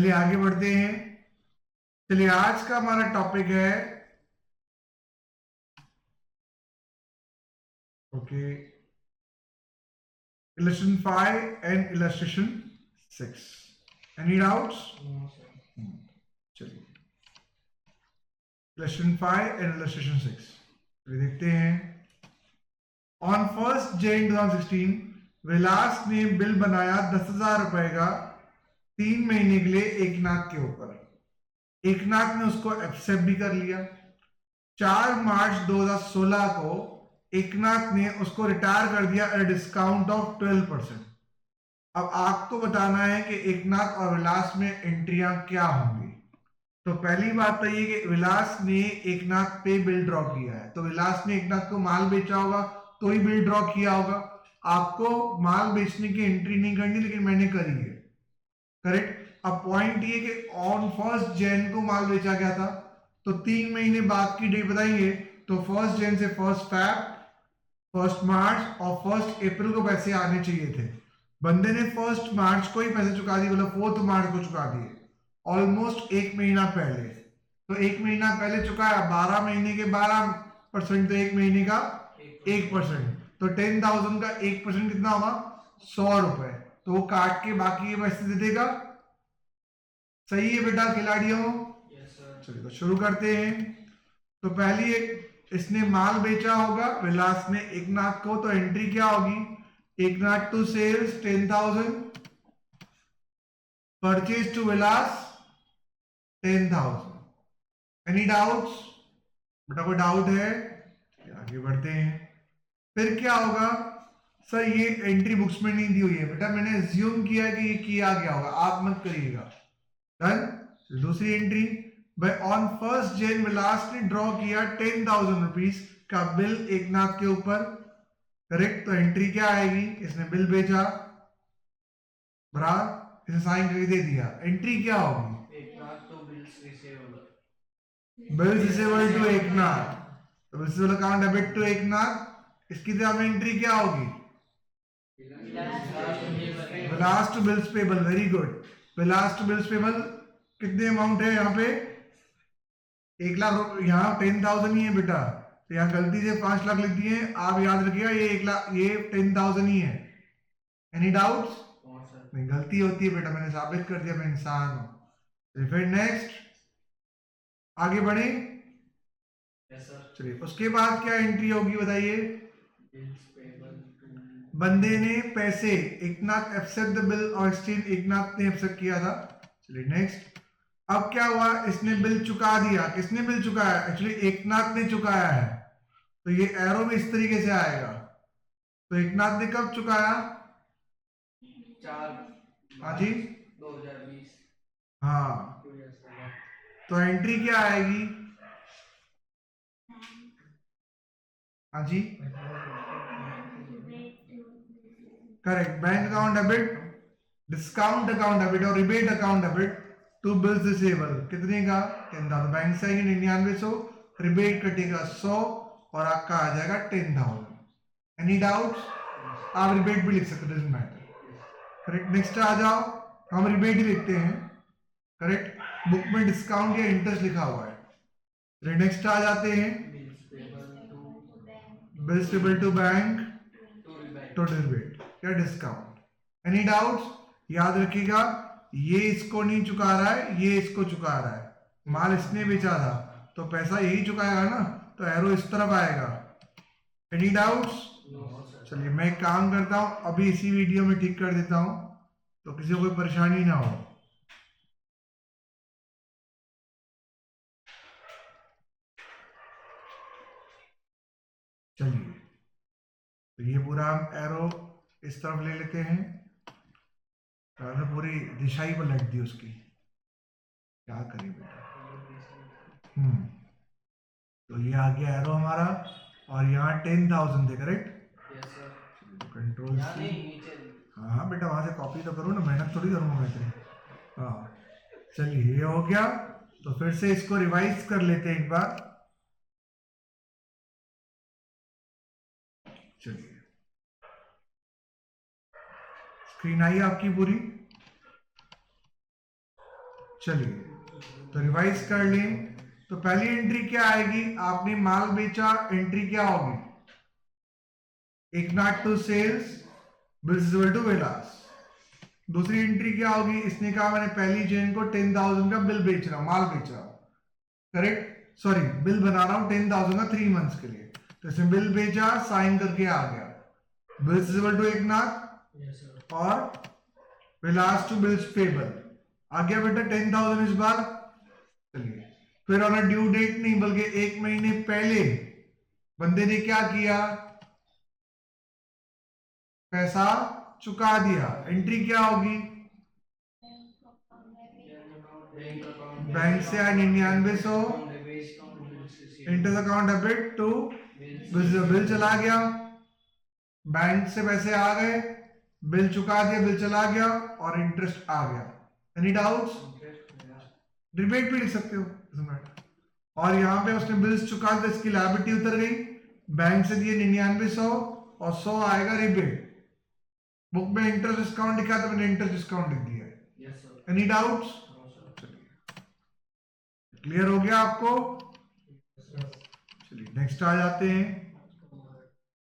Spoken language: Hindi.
चलिए आगे बढ़ते हैं। चलिए आज का हमारा टॉपिक है okay illustration 5 and illustration 6। Any doubts? चलिए इलस्ट्रेशन 5 एंड इलस्ट्रेशन 6 चलिए देखते हैं। ऑन 1 जनवरी 2016 विलास ने बिल बनाया 10,000 रुपए का 3 महीने के लिए एकनाथ के ऊपर। एकनाथ ने उसको एक्सेप्ट भी कर लिया। 4 मार्च 2016 को एकनाथ ने उसको रिटायर कर दिया एट डिस्काउंट ऑफ 12%। अब आपको बताना है कि एकनाथ और विलास में एंट्रियां क्या होंगी। तो पहली बात तो ये कि विलास ने एकनाथ पे बिल ड्रॉ किया है, तो विलास ने एकनाथ को माल बेचा होगा तो ही बिल ड्रॉ किया होगा। आपको माल बेचने की एंट्री नहीं करनी, लेकिन मैंने करी है, करेक्ट। अब पॉइंट ये कि ऑन 1 जनवरी को माल बेचा गया था, तो 3 महीने बाद की डेट बताइए। तो 1 जनवरी से 1 फरवरी, 1 मार्च और 1 अप्रैल को पैसे आने चाहिए थे। बंदे ने 1 मार्च को ही पैसे चुका दिए, मतलब 4 मार्च को चुका दिए, ऑलमोस्ट 1 महीना पहले। तो 1 महीना पहले चुकाया, 12 महीने के 12%, तो 1 महीने का 1%। तो 10,000 का 1% कितना होगा? 100 रुपए। तो वो काट के बाकी ये पैसे दे देगा। सही है बेटा खिलाड़ियों? चलिए तो शुरू करते हैं। तो पहली एक इसने माल बेचा होगा विलास ने एकनाथ को, तो एंट्री क्या होगी? Eknath to sales 10,000, purchase to Vilas 10,000। Any doubts? बेटा कोई डाउट है? आगे बढ़ते हैं। फिर क्या होगा? सर ये एंट्री बुक्स में नहीं दी हुई है बेटा, मैंने एज्यूम किया कि ये किया गया होगा, आप मत करिएगा। डन। दूसरी एंट्री, भाई ऑन 1 जनवरी विलास ने ड्रॉ किया 10,000 रुपीज का बिल एकनाथ के ऊपर, करेक्ट। तो एंट्री क्या आएगी? इसने बिल बेचा, बराबर, इसे साइन करके दे दिया। एंट्री क्या होगी? Eknath to bills receivable, bills receivable to Eknath. तो bills receivable account debit to Eknath, इसकी तरह में एंट्री क्या होगी? Vilas to bills payable. Very good. Vilas to bills payable कितने अमाउंट है यहाँ पे? 1 लाख रुपए। यहाँ 10,000 ही है बेटा, तो यहाँ गलती से 5 लाख लिख दिए। आप याद रखिएगा ये 1 लाख, ये 10,000 ही है। Any doubts? नहीं, गलती होती है बेटा, मैंने साबित कर दिया मैं इंसान हूं। फिर नेक्स्ट आगे बढ़े। चलिए उसके बाद क्या एंट्री होगी बताइए? बंदे ने पैसे, एकनाथ एक्सेप्ट द बिल और एक्सचेंज, एकनाथ ने एक्सेप्ट किया था। चलिए नेक्स्ट। अब क्या हुआ? इसने बिल चुका दिया। किसने बिल चुकाया? एक्चुअली एकनाथ ने चुकाया है, तो ये एरो में इस तरीके से आएगा। तो एकनाथ ने कब चुकाया? 4 हाँ जी, 2020। हाँ। तो एंट्री क्या आएगी? हाँ जी, correct. Bank account debit, discount account debit और rebate account debit to bills receivable. कितने का? 10,000। बैंक से आएंगे 9900, रिबेट कटेगा 100 और आपका आ जाएगा 10,000। Any doubts? आप रिबेट भी लिख सकते, डजंट मैटर, करेक्ट। नेक्स्ट आ जाओ, हम रिबेट ही लिखते हैं, करेक्ट। बुक में डिस्काउंट या इंटरेस्ट लिखा हुआ है। नेक्स्ट आ जाते हैं, bills payable to bank to rebate या डिस्काउंट। Any doubts? याद रखिएगा ये इसको नहीं चुका रहा है, ये इसको चुका रहा है। माल इसने बेचा था तो पैसा यही चुकाएगा ना, तो एरो इस तरफ आएगा। Any doubts? चलिए मैं एक काम करता हूं, अभी इसी वीडियो में ठीक कर देता हूं, तो किसी को कोई परेशानी ना हो। चलिए तो ये पूरा हम एरो इस तरफ ले लेते हैं, तो हमने पूरी दिशा ही पलट दी उसकी, क्या करें बेटा। तो ये आ गया एरो हमारा, और यहाँ 10,000 थे, करेक्ट। कंट्रोल सी, हाँ हाँ बेटा वहां से कॉपी तो करो ना, मेहनत थोड़ी करूंगा मैं तेरी। हाँ चलिए ये हो गया। तो फिर से इसको रिवाइज कर लेते हैं एक बार। चलिए स्क्रीन आई आपकी पूरी? चलिए तो रिवाइज कर लें। तो पहली एंट्री क्या आएगी, आपने माल बेचा, एंट्री क्या होगी, 102 सेल्स बिल्स इक्वल टू विलास। दूसरी एंट्री क्या होगी, इसने कहा मैंने पहली जैन को 10,000 का बिल बेच रहा हूं, माल बेच रहा हूं, करेक्ट, सॉरी बिल बना रहा हूं 10,000 का 3 मंथ्स के लिए। तो इसने बिल बेचा, साइन करके आ गया, बिल्स इक्वल टू 1,00,000 और विलास टू बिल्स पेबल आ गया बेटा 10,000 इस बार। चलिए फिर ऑन ड्यू डेट नहीं बल्कि 1 महीने पहले बंदे ने क्या किया, पैसा चुका दिया। एंट्री क्या होगी, बैंक से आए 9900 inter account debit to bill चला गया, बैंक से पैसे आ गए, बिल चुका दिया, बिल चला गया और इंटरेस्ट आ गया। एनी डाउट्स, डिबेट भी लिख सकते हो इसमें। और यहाँ पे उसने बिल्स चुका दिया, इसकी लायबिलिटी उतर गई, बैंक से दिए 9900 और 100 आएगा रिबेट। बुक में इंटरेस्ट डिस्काउंट लिखा तो मैंने इंटरेस्ट डिस्काउंट लिख दिया। एनी डाउट्स, क्लियर हो गया आपको। चलिए नेक्स्ट आ जाते हैं।